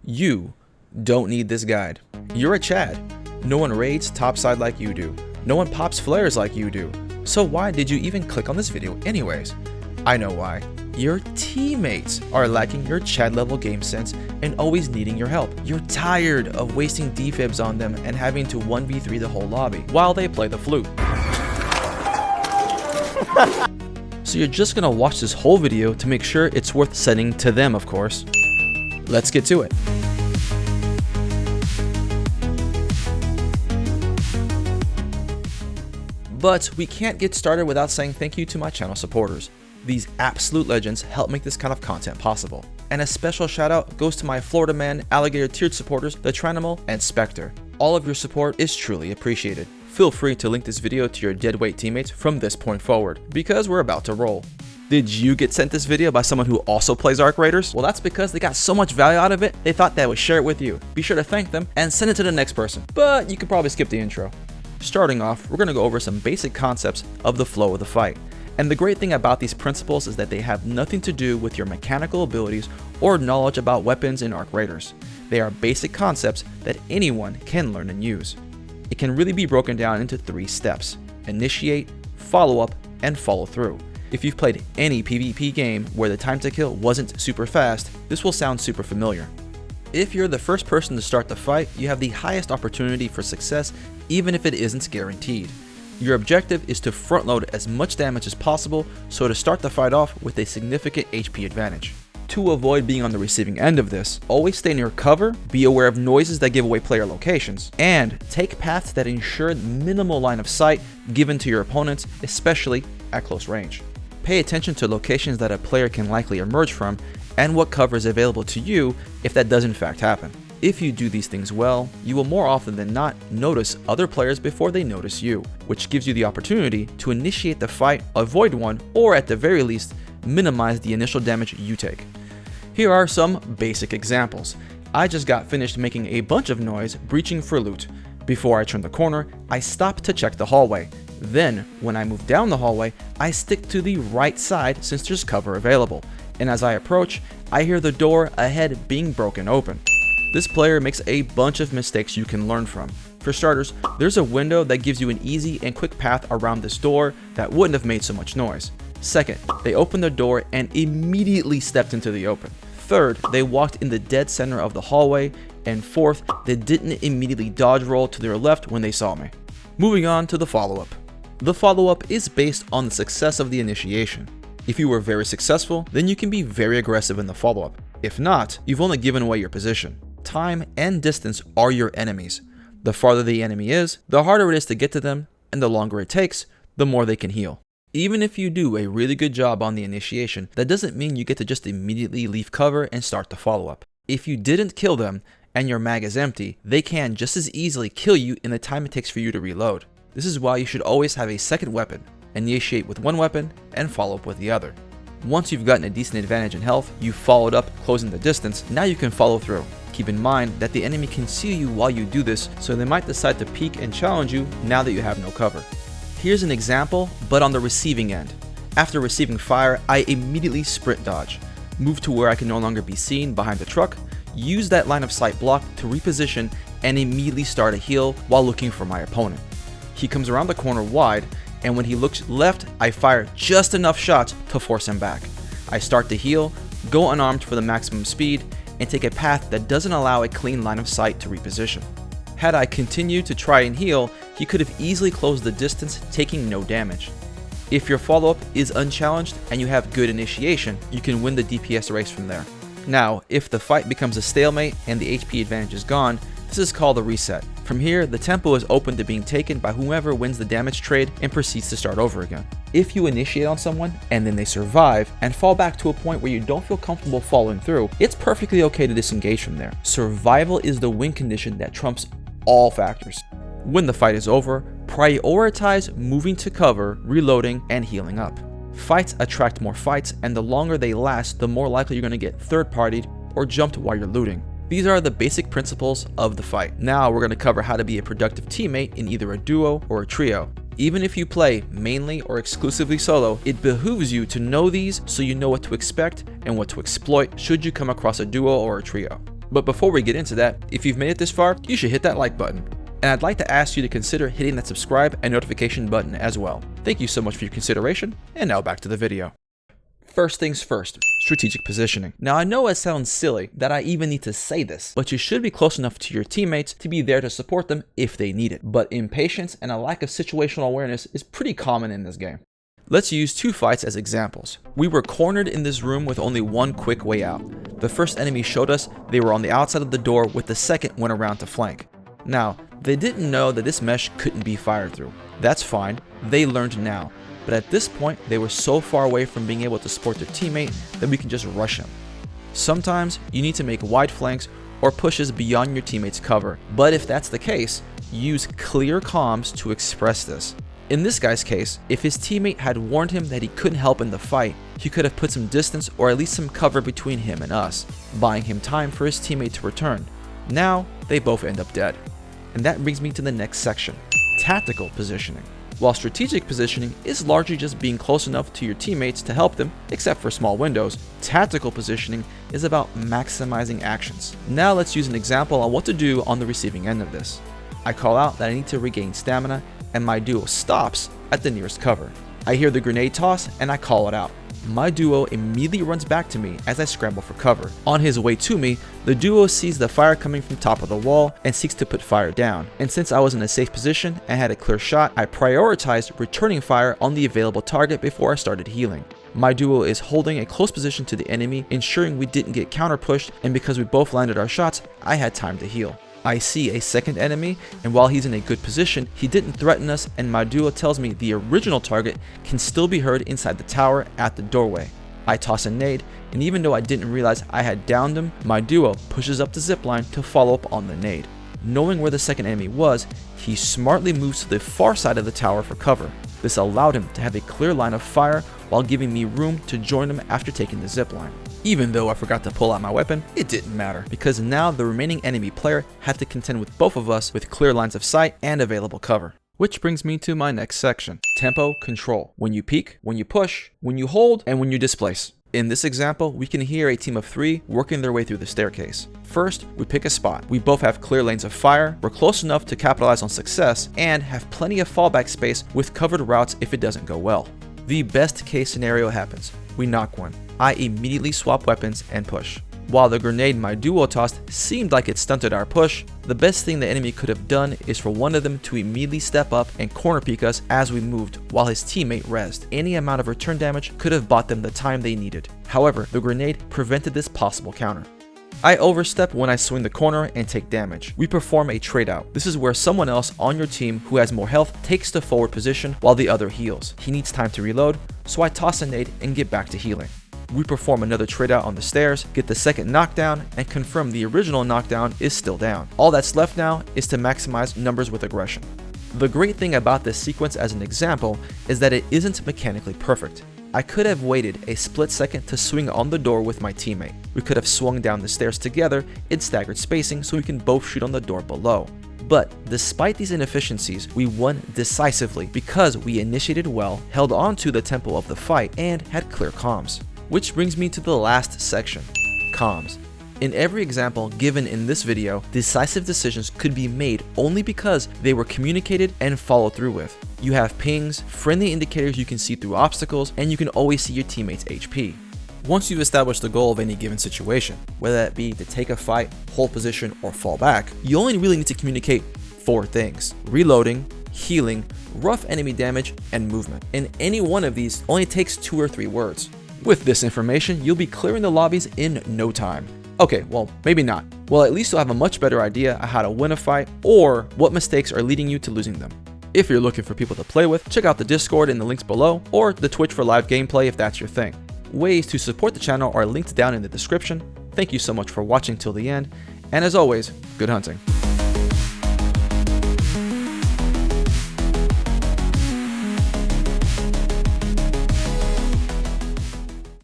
You don't need this guide. You're a Chad. No one raids topside like you do. No one pops flares like you do. So why did you even click on this video anyways? I know why. Your teammates are lacking your Chad level game sense and always needing your help. You're tired of wasting defibs on them and having to 1v3 the whole lobby while they play the flute. So you're just gonna watch this whole video to make sure it's worth sending to them, of course. Let's get to it. But we can't get started without saying thank you to my channel supporters. These absolute legends help make this kind of content possible. And a special shout out goes to my Florida Man alligator tiered supporters, the Tranimal and Spectre. All of your support is truly appreciated. Feel free to link this video to your deadweight teammates from this point forward, because we're about to roll. Did you get sent this video by someone who also plays Arc Raiders? Well, that's because they got so much value out of it, they thought they would share it with you. Be sure to thank them and send it to the next person. But you could probably skip the intro. Starting off, we're going to go over some basic concepts of the flow of the fight. And the great thing about these principles is that they have nothing to do with your mechanical abilities or knowledge about weapons in Arc Raiders. They are basic concepts that anyone can learn and use. It can really be broken down into 3 steps: initiate, follow up, and follow through. If you've played any PvP game where the time to kill wasn't super fast, this will sound super familiar. If you're the first person to start the fight, you have the highest opportunity for success, even if it isn't guaranteed. Your objective is to front load as much damage as possible, so to start the fight off with a significant HP advantage. To avoid being on the receiving end of this, always stay near cover, be aware of noises that give away player locations, and take paths that ensure minimal line of sight given to your opponents, especially at close range. Pay attention to locations that a player can likely emerge from, and what cover is available to you if that does in fact happen. If you do these things well, you will more often than not notice other players before they notice you, which gives you the opportunity to initiate the fight, avoid one, or at the very least, minimize the initial damage you take. Here are some basic examples. I just got finished making a bunch of noise breaching for loot. Before I turn the corner, I stop to check the hallway. Then, when I move down the hallway, I stick to the right side since there's cover available. And as I approach, I hear the door ahead being broken open. This player makes a bunch of mistakes you can learn from. For starters, there's a window that gives you an easy and quick path around this door that wouldn't have made so much noise. Second, they opened the door and immediately stepped into the open. Third, they walked in the dead center of the hallway. And fourth, they didn't immediately dodge roll to their left when they saw me. Moving on to the follow-up. The follow-up is based on the success of the initiation. If you were very successful, then you can be very aggressive in the follow-up. If not, you've only given away your position. Time and distance are your enemies. The farther the enemy is, the harder it is to get to them, and the longer it takes, the more they can heal. Even if you do a really good job on the initiation, that doesn't mean you get to just immediately leave cover and start the follow-up. If you didn't kill them, and your mag is empty, they can just as easily kill you in the time it takes for you to reload. This is why you should always have a second weapon, initiate with one weapon, and follow up with the other. Once you've gotten a decent advantage in health, you've followed up, closing the distance, now you can follow through. Keep in mind that the enemy can see you while you do this, so they might decide to peek and challenge you now that you have no cover. Here's an example, but on the receiving end. After receiving fire, I immediately sprint dodge, move to where I can no longer be seen behind the truck, use that line of sight block to reposition, and immediately start a heal while looking for my opponent. He comes around the corner wide, and when he looks left, I fire just enough shots to force him back. I start to heal, go unarmed for the maximum speed, and take a path that doesn't allow a clean line of sight to reposition. Had I continued to try and heal, he could have easily closed the distance, taking no damage. If your follow-up is unchallenged and you have good initiation, you can win the DPS race from there. Now, if the fight becomes a stalemate and the HP advantage is gone, this is called a reset. From here, the tempo is open to being taken by whoever wins the damage trade and proceeds to start over again. If you initiate on someone and then they survive and fall back to a point where you don't feel comfortable following through, it's perfectly okay to disengage from there. Survival is the win condition that trumps all factors. When the fight is over, prioritize moving to cover, reloading, and healing up. Fights attract more fights, and the longer they last, the more likely you're going to get third-partied or jumped while you're looting. These are the basic principles of the fight. Now we're going to cover how to be a productive teammate in either a duo or a trio. Even if you play mainly or exclusively solo, it behooves you to know these so you know what to expect and what to exploit should you come across a duo or a trio. But before we get into that, if you've made it this far, you should hit that like button. And I'd like to ask you to consider hitting that subscribe and notification button as well. Thank you so much for your consideration, and now back to the video. First things first, strategic positioning. Now I know it sounds silly that I even need to say this, but you should be close enough to your teammates to be there to support them if they need it. But impatience and a lack of situational awareness is pretty common in this game. Let's use two fights as examples. We were cornered in this room with only one quick way out. The first enemy showed us they were on the outside of the door, with the second went around to flank. Now, they didn't know that this mesh couldn't be fired through. That's fine, they learned now. But at this point, they were so far away from being able to support their teammate that we can just rush him. Sometimes you need to make wide flanks or pushes beyond your teammate's cover, but if that's the case, use clear comms to express this. In this guy's case, if his teammate had warned him that he couldn't help in the fight, he could have put some distance or at least some cover between him and us, buying him time for his teammate to return. Now, they both end up dead. And that brings me to the next section, tactical positioning. While strategic positioning is largely just being close enough to your teammates to help them, except for small windows, tactical positioning is about maximizing actions. Now let's use an example on what to do on the receiving end of this. I call out that I need to regain stamina, and my duo stops at the nearest cover. I hear the grenade toss and I call it out. My duo immediately runs back to me as I scramble for cover. On his way to me, the duo sees the fire coming from top of the wall and seeks to put fire down. And since I was in a safe position and had a clear shot, I prioritized returning fire on the available target before I started healing. My duo is holding a close position to the enemy, ensuring we didn't get counter pushed, and because we both landed our shots, I had time to heal. I see a second enemy, and while he's in a good position, he didn't threaten us, and my duo tells me the original target can still be heard inside the tower at the doorway. I toss a nade, and even though I didn't realize I had downed him, my duo pushes up the zipline to follow up on the nade. Knowing where the second enemy was, he smartly moves to the far side of the tower for cover. This allowed him to have a clear line of fire while giving me room to join him after taking the zipline. Even though I forgot to pull out my weapon, it didn't matter, because now the remaining enemy player had to contend with both of us with clear lines of sight and available cover. Which brings me to my next section, tempo control. When you peek, when you push, when you hold, and when you displace. In this example, we can hear a team of 3 working their way through the staircase. First, we pick a spot. We both have clear lanes of fire, we're close enough to capitalize on success, and have plenty of fallback space with covered routes if it doesn't go well. The best case scenario happens. We knock one. I immediately swap weapons and push. While the grenade my duo tossed seemed like it stunted our push, the best thing the enemy could have done is for one of them to immediately step up and corner peek us as we moved while his teammate rezzed. Any amount of return damage could have bought them the time they needed. However, the grenade prevented this possible counter. I overstep when I swing the corner and take damage. We perform a trade out. This is where someone else on your team who has more health takes the forward position while the other heals. He needs time to reload, so I toss a nade and get back to healing. We perform another trade out on the stairs, get the second knockdown, and confirm the original knockdown is still down. All that's left now is to maximize numbers with aggression. The great thing about this sequence as an example is that it isn't mechanically perfect. I could have waited a split second to swing on the door with my teammate. We could have swung down the stairs together in staggered spacing so we can both shoot on the door below. But despite these inefficiencies, we won decisively because we initiated well, held on to the tempo of the fight, and had clear comms. Which brings me to the last section, comms. In every example given in this video, decisive decisions could be made only because they were communicated and followed through with. You have pings, friendly indicators you can see through obstacles, and you can always see your teammate's HP. Once you've established the goal of any given situation, whether that be to take a fight, hold position, or fall back, you only really need to communicate 4 things: reloading, healing, rough enemy damage, and movement. And any one of these only takes 2 or 3 words. With this information, you'll be clearing the lobbies in no time. Okay, well, maybe not. Well, at least you'll have a much better idea of how to win a fight or what mistakes are leading you to losing them. If you're looking for people to play with, check out the Discord in the links below or the Twitch for live gameplay if that's your thing. Ways to support the channel are linked down in the description. Thank you so much for watching till the end, and as always, good hunting.